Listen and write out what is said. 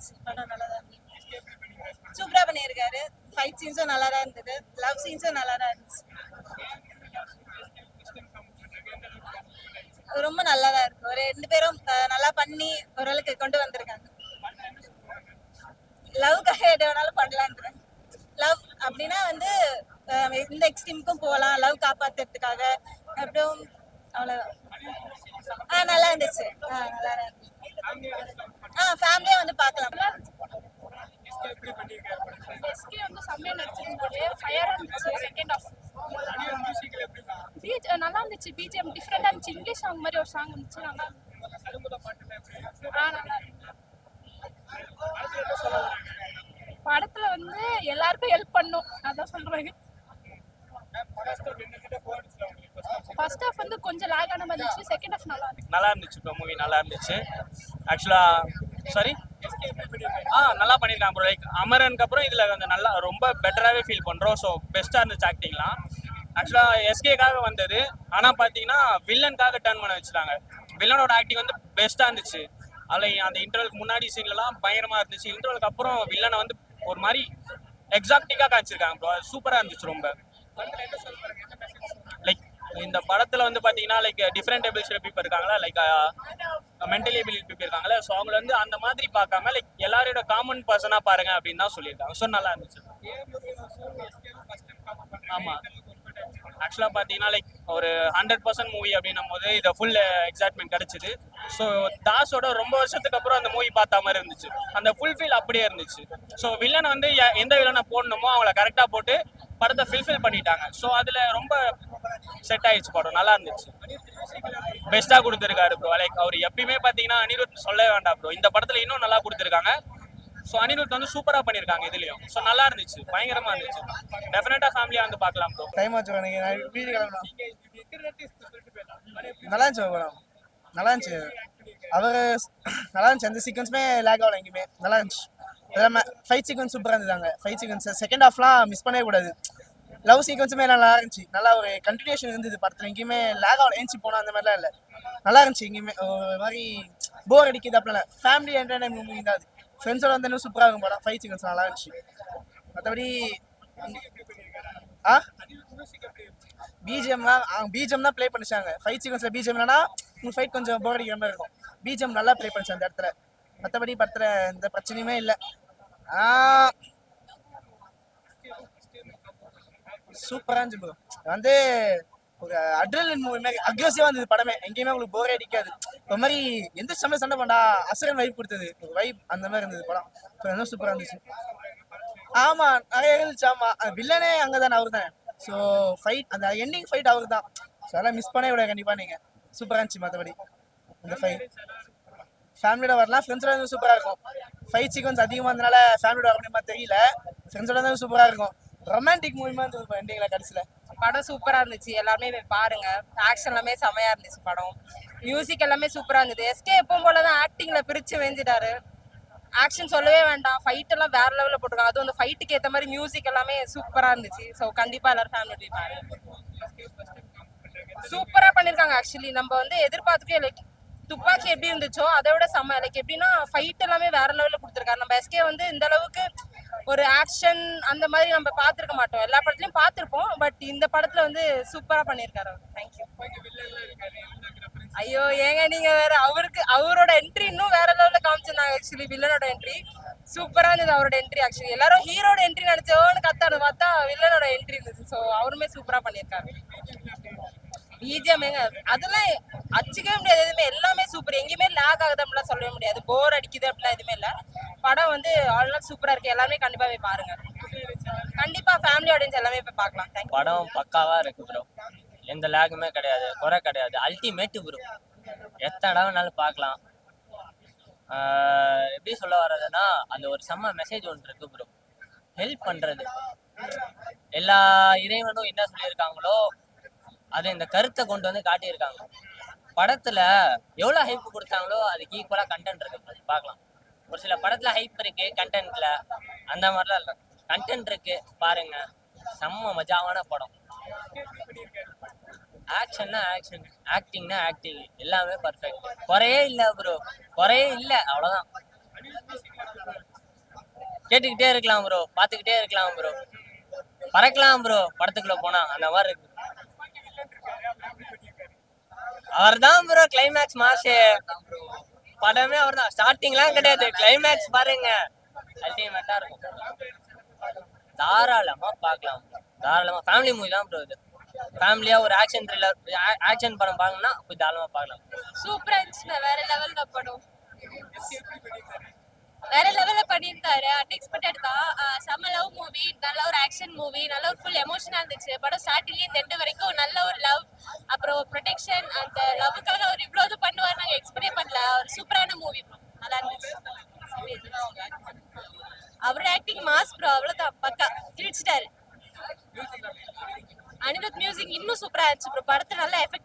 இருந்துச்சு. படம் நல்லா தான் இருந்துச்சு. சூப்பரா பண்ணியிருக்காரு. ஃபைட் சீன்ஸும் நல்லா தான் இருந்தது. லவ் சீன்ஸும் நல்லா தான் இருந்துச்சு. அது ரொம்ப நல்லா தான் இருக்கு. ஒரு 2 பேரும் நல்லா பண்ணி ஓரளவுக்கு கொண்டு வந்திருக்காங்க. லவ்க்காக எது வேணாலும் பண்ணலான்றேன். லவ் அப்படின்னா வந்து இந்த எக்ஸ்ட்ரீமுக்கும் போகலாம். லவ் காப்பாத்துறதுக்காக அப்புறம் அவ்வளோதான். நல்லா இருந்துச்சு. நல்லா தான் இருந்துச்சு. ஃபேமிலியா வந்து பார்க்கலாம். எஸ்கே வந்து செம்மையா நடிச்சிருந்தாரு. ஃபயரா இருந்துச்சு செகண்ட் ஹாஃப். நல்லா இருந்துச்சு. பிஜிஎம் டிஃப்ரெண்டா இருந்துச்சு. இங்கிலீஷ் சாங் மாதிரி ஒரு சாங் இருந்துச்சு. நல்லா நல்லா படத்துல வந்து எல்லாருக்கும் ஹெல்ப் பண்ணும் அதான் சொல்றாங்க. ஃபர்ஸ்ட் ஹாஃப் வந்து கொஞ்சம் லாக் ஆன மாதிரி இருந்துச்சு. செகண்ட் ஹாஃப் நல்லா இருந்துச்சு. ப்ரோ மூவி நல்லா இருந்துச்சு. ஆக்சுவலா சாரி நல்லா பண்ணியிருக்காங்க ப்ரோ. லைக் அமரனுக்கு அப்புறம் இதில் வந்து நல்லா ரொம்ப பெட்டராகவே ஃபீல் பண்ணுறோம். ஸோ பெஸ்ட்டாக இருந்துச்சு ஆக்டிங்லாம். ஆக்சுவலாக எஸ்கேக்காக வந்தது, ஆனால் பார்த்தீங்கன்னா வில்லனுக்காக டர்ன் பண்ண வச்சுட்டாங்க. வில்லனோட ஆக்டிங் வந்து பெஸ்ட்டாக இருந்துச்சு. அதில் அந்த இன்டர்வலுக்கு முன்னாடி சீன்லலாம் பயங்கரமாக இருந்துச்சு. இன்டர்வலுக்கு அப்புறம் வில்லனை வந்து ஒரு மாதிரி எக்ஸாக்டிக்காக காமிச்சிருக்காங்க ப்ரோ. அது சூப்பராக இருந்துச்சு ரொம்ப. லைக் இந்த படத்தில் வந்து பார்த்தீங்கன்னா லைக் டிஃப்ரெண்ட் எபிலிட்டி பீப்புள் இருக்காங்களா, லைக் மென்டலி எபிலிட்டி பீப்புள் இருக்காங்களா. ஸோ அவங்களை வந்து அந்த மாதிரி பார்க்காம லைக் எல்லாரோட காமன் பர்சனாக பாருங்க அப்படின்னு தான் சொல்லியிருக்காங்க. ஸோ நல்லா இருந்துச்சு. ஆமாம், ஆக்சுவலாக பார்த்தீங்கன்னா லைக் ஒரு 100% மூவி அப்படின்னும் போது இதை ஃபுல் எக்ஸைட்மெண்ட் கிடைச்சிது. ஸோ தாஸோட ரொம்ப வருஷத்துக்கு அப்புறம் அந்த மூவி பார்த்த மாதிரி இருந்துச்சு. அந்த ஃபுல்ஃபில் அப்படியே இருந்துச்சு. ஸோ வில்லனை வந்து எந்த வில்லனை போடணுமோ அவங்கள கரெக்டாக போட்டு படத்தை ஃபுல்ஃபில் பண்ணிட்டாங்க. ஸோ அதில் ரொம்ப செட் ஆயிடுச்சு படம். நல்லா இருந்துச்சு. பெஸ்ட்டாக கொடுத்துருக்காரு ப்ரோ. லைக் அவர் எப்பயுமே பார்த்தீங்கன்னா அனிருத் சொல்லவே வேண்டாம் ப்ரோ. இந்த படத்தில் இன்னும் நல்லா கொடுத்துருக்காங்க. ஸோ அனிருத் வந்து சூப்பராக பண்ணியிருக்காங்க இதுலேயும். ஸோ நல்லா இருந்துச்சு, பயங்கரமாக இருந்துச்சு. டெஃபினட்டாக ஃபேமிலியாக வந்து பார்க்கலாம் ப்ரோ. டைம் ஆச்சு வீடு கிளம்பலாம். நல்லா இருந்துச்சு படம். நல்லா இருந்துச்சு. அவர் நல்லா இருந்துச்சு. எந்த சீக்வன்ஸுமே லேக் ஆகல எங்கேயுமே. நல்லா இருந்துச்சு. அதெல்லாம் ஃபைட் சீக்வன்ஸ் சூப்பராக இருந்துட்டாங்க. ஃபைட் சீக்வன்ஸ் செகண்ட் ஹாஃப்லாம் மிஸ் பண்ணவே கூடாது. லவ் சீக்வன்ஸுமே நல்லா இருந்துச்சு. நல்லா ஒரு கண்டினியூஷன் இருந்தது படத்தில். எங்கேயுமே லேக் ஆகல. ஏஞ்சி போனோம் அந்த மாதிரிலாம் இல்லை. நல்லா இருந்துச்சு. எங்கேயுமே ஒரு மாதிரி போர் அடிக்குது அப்படிலாம். ஃபேமிலி என்டர்டைன்மெண்ட் மூவி தான் அது. ஃப்ரெண்ட்ஸோட வந்து இன்னும் சூப்பராக இருக்கும் படம். ஃபைட் சீக்வன்ஸ் நல்லா இருந்துச்சு. மற்றபடி பிஜிஎம் தான் ப்ளே பண்ணிச்சாங்க. ஃபைட் சீக்வன்ஸில் பிஜிஎம் இல்லைனா உங்களுக்கு ஃபைட் கொஞ்சம் போர் அடிக்கிற மாதிரி இருக்கும். பிஜிஎம் நல்லா ப்ளே பண்ணிச்சு அந்த இடத்துல. மற்றபடி படத்தில் எந்த பிரச்சனையுமே இல்லை. சூப்பராக இருந்துச்சு ப்ரோ. வந்து ஒரு அட்ரினலின் மூவி மாதிரி அக்ரெசிவாக இருந்தது படமே. எங்கேயுமே உங்களுக்கு போரே அடிக்காது. ஒரு மாதிரி எந்த சமயம் சண்டை பண்ணா அசுரன் வைப் கொடுத்தது. ஒரு வைப் அந்த மாதிரி இருந்தது படம். இன்னும் சூப்பராக இருந்துச்சு. ஆமாம், நிறைய இருந்துச்சு. ஆமாம், வில்லனே அங்கே தானே அவர் தான். ஸோ ஃபைட் அந்த எண்டிங் ஃபைட் அவர் தான். ஸோ அதெல்லாம் மிஸ் பண்ணவே விட கண்டிப்பாக நீங்கள். சூப்பராக இருந்துச்சு. மற்றபடி இந்த ஃபைட் ஃபேமிலியோட வரலாம். ஃப்ரெண்ட்ஸோட வந்து சூப்பராக இருக்கும். ஃபைட் சீக்வன்ஸ் அதிகமாக இருந்தனால ஃபேமிலியோட வர முடியுமா தெரியல. ஃப்ரெண்ட்ஸோட வந்து சூப்பராக இருக்கும். ரொமான்டிக் மூவிமா இருந்தது எண்டிங்கில் கடைசியில். படம் சூப்பரா இருந்துச்சு. எல்லாமே பாருங்க. ஆக்ஷன் எல்லாமே செமையா இருந்துச்சு. படம் மியூசிக் எல்லாமே சூப்பரா இருந்தது. எஸ்கே எப்பவும் போலதான் ஆக்டிங்ல பிரிச்சு வெஞ்சிட்டாரு. ஆக்ஷன் சொல்லவே வேண்டாம். ஃபைட் எல்லாம் வேற லெவல்ல போட்டுருக்காங்க. அதுவும் அந்த ஃபைட்டுக்கு ஏற்ற மாதிரி மியூசிக் எல்லாமே சூப்பரா இருந்துச்சு. ஸோ கண்டிப்பா எல்லாரும் ஃபேமிலி போய் பாருங்க. சூப்பரா பண்ணிருக்காங்க. ஆக்சுவலி நம்ம வந்து எதிர்பார்த்துக்கே லைக் துப்பாக்கி எப்படி இருந்துச்சோ அதை விட செம்ம. லைக் எப்படின்னா ஃபைட் எல்லாமே வேற லெவல்ல கொடுத்துருக்காரு. நம்ம எஸ்கே வந்து இந்த அளவுக்கு ஒரு ஆக்ஷன் அந்த மாதிரி நம்ம பார்த்துருக்க மாட்டோம். எல்லா படத்துலயும் பார்த்துருப்போம். பட் இந்த படத்துல வந்து சூப்பரா பண்ணியிருக்காரு. தேங்க்யூ. ஐயோ ஏங்க நீங்க வேற. அவரோட என்ட்ரி இன்னும் வேற லெவல்ல காமிச்சிருந்தாங்க. ஆக்சுவலி வில்லனோட என்ட்ரி சூப்பரா இருந்தது. அவரோட என்ட்ரி ஆக்சுவலி எல்லாரும் ஹீரோட என்ட்ரி நினைச்சோன்னு கத்தாரு, பார்த்தா வில்லனோட என்ட்ரி இருந்தது. ஸோ அவருமே சூப்பரா பண்ணியிருக்காரு. பிஜிஎம் எங்க அதெல்லாம் அச்சுக்கவே முடியாது. எதுவுமே எல்லாமே சூப்பர். எங்கேயுமே லேக் ஆகுது அப்படிலாம் சொல்லவே முடியாது. போர் அடிக்குது அப்படிலாம் எதுவுமே இல்லை. படம் வந்து ஆல்நாள் சூப்பரா இருக்கு. எல்லாமே கண்டிப்பா போய் பாருங்க. கண்டிப்பா ஃபேமிலி ஆடியன்ஸ் எல்லாமே போய் பார்க்கலாம். படம் பக்காவா இருக்கு ப்ரோ. எந்த லேகுமே கிடையாது, குறை கிடையாது. Ultimate bro. எத்தனை வேணாலும் பார்க்கலாம். எப்படி சொல்ல வர்றதுன்னா அந்த ஒரு செம்ம மெசேஜ் ஒன்று இருக்கு ப்ரோ. ஹெல்ப் பண்றது. எல்லா இறைவனும் என்ன சொல்லியிருக்காங்களோ அதை இந்த கருத்தை கொண்டு வந்து காட்டியிருக்காங்க. படத்துல எவ்வளவு ஹைப் கொடுத்தாங்களோ அதுக்கு ஈக்குவலா கண்டென்ட் இருக்கு. பார்க்கலாம். ஒரு சில படத்துல ஹைப் இருக்கு, கண்டென்ட்ல அந்த மாதிரிலாம் இல்லை. கண்டென்ட் இருக்கு, பாருங்க. செம்ம மஜாவான படம். ஆக்ஷன்னா ஆக்ஷன், ஆக்டிங்னா ஆக்டிங், எல்லாமே பர்ஃபெக்ட். குறையே இல்லை ப்ரோ, குறையே இல்லை. அவ்வளோதான். கேட்டுக்கிட்டே இருக்கலாம் ப்ரோ, பார்த்துக்கிட்டே இருக்கலாம் ப்ரோ, பறக்கலாம் ப்ரோ படத்துக்குள்ள போனா அந்த மாதிரி இருக்கு. அவர் தான் ப்ரோ கிளைமேக்ஸ் மாசு, படமே அவர் தான். ஸ்டார்டிங்லாம் கிடையாது, கிளைமேக்ஸ் பாருங்க அல்டிமேட்டா இருக்கும். தாராளமா பார்க்கலாம், தாராளமா ஃபேமிலி மூவி தான் ப்ரோ இது. ஃபேமிலியா ஒரு ஆக்ஷன் த்ரில்லர், ஆக்ஷன் படம் பார்க்கணும்னா போய் தாராளமா பார்க்கலாம். சூப்பரா இருந்துச்சு, வேற லெவல்ல படம், வேற லெவல்ல பண்ணியிருந்தாரு. அன்எக்ஸ்பெக்டட் தான். செம்ம லவ் மூவி, நல்ல ஒரு ஆக்ஷன் மூவி, நல்ல ஒரு ஃபுல் எமோஷனா இருந்துச்சு படம். ஸ்டார்டிங்ல இந்த எண்டு வரைக்கும் நல்ல ஒரு லவ், அப்புறம் ப்ரொடெக்ஷன், அந்த லவ்வுக்காக அவர் இவ்வளவு இது பண்ணுவார் நாங்க எக்ஸ்பெக்ட் பண்ணல. ஒரு சூப்பரான மூவி, நல்லா இருந்துச்சு. அவரோட ஆக்டிங் மாஸ் ப்ரோ, அவ்வளவுதான், பக்கா கிழிச்சிட்டாரு. அனிருத் மியூசிக் இன்னும் சூப்பரா இருந்துச்சு ப்ரோ. படத்தை நல்லா எஃபெக்டிவ்